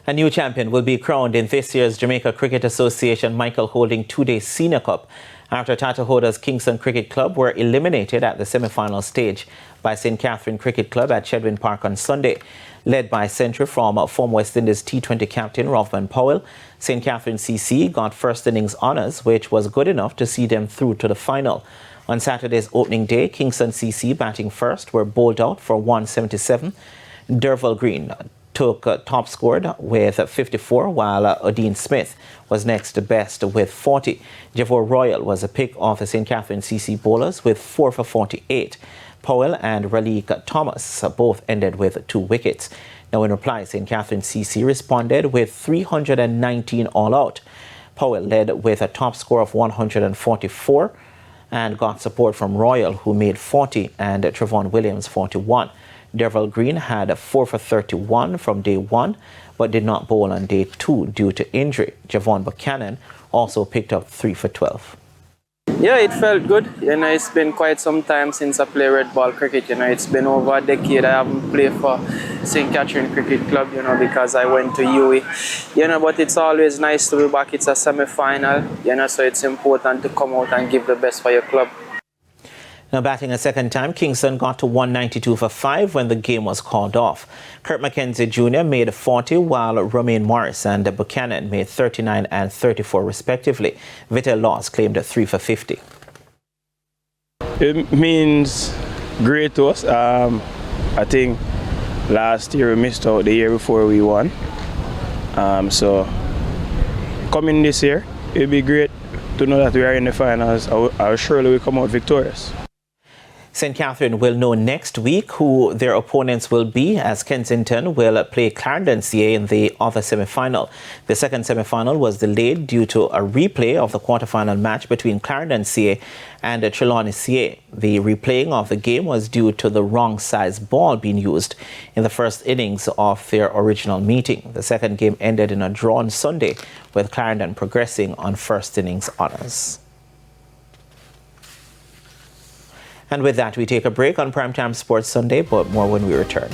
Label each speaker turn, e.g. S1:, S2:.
S1: A new champion will be crowned in this year's Jamaica Cricket Association Michael Holding two-day Senior Cup after Tattahooda's Kingston Cricket Club were eliminated at the semi-final stage by St. Catherine Cricket Club at Chedwin Park on Sunday. Led by a century from former West Indies T20 captain Rovman Powell, St. Catherine CC got first innings honours, which was good enough to see them through to the final. On Saturday's opening day, Kingston CC batting first were bowled out for 177. Derval Green took top scored with 54, while Odin Smith was next to best with 40. Javor Royal was a pick of the St. Catherine CC bowlers with 4 for 48. Powell and Raleigh Thomas both ended with 2 wickets. Now in reply, St. Catherine CC responded with 319 all out. Powell led with a top score of 144 and got support from Royal, who made 40, and Trevon Williams 41. Derval Green had 4 for 31 from day 1, but did not bowl on day 2 due to injury. Javon Buchanan also picked up 3 for 12.
S2: Yeah, it felt good. It's been quite some time since I played red ball cricket. It's been over a decade. I haven't played for St. Catherine Cricket Club, because I went to UWI. But it's always nice to be back. It's a semi-final, so it's important to come out and give the best for your club.
S1: Now batting a second time, Kingston got to 192 for 5 when the game was called off. Kurt McKenzie Jr. made 40, while Romaine Morris and Buchanan made 39 and 34 respectively. Vital Laws claimed 3 for 50.
S3: It means great to us. I think last year we missed out, the year before we won. So coming this year, it'll be great to know that we are in the finals. I'll surely will come out victorious.
S1: St. Catherine will know next week who their opponents will be, as Kensington will play Clarendon CA in the other semi-final. The second semi-final was delayed due to a replay of the quarter-final match between Clarendon CA and Trelawney CA. The replaying of the game was due to the wrong size ball being used in the first innings of their original meeting. The second game ended in a draw on Sunday, with Clarendon progressing on first innings honours. And with that, we take a break on Primetime Sports Sunday, but more when we return.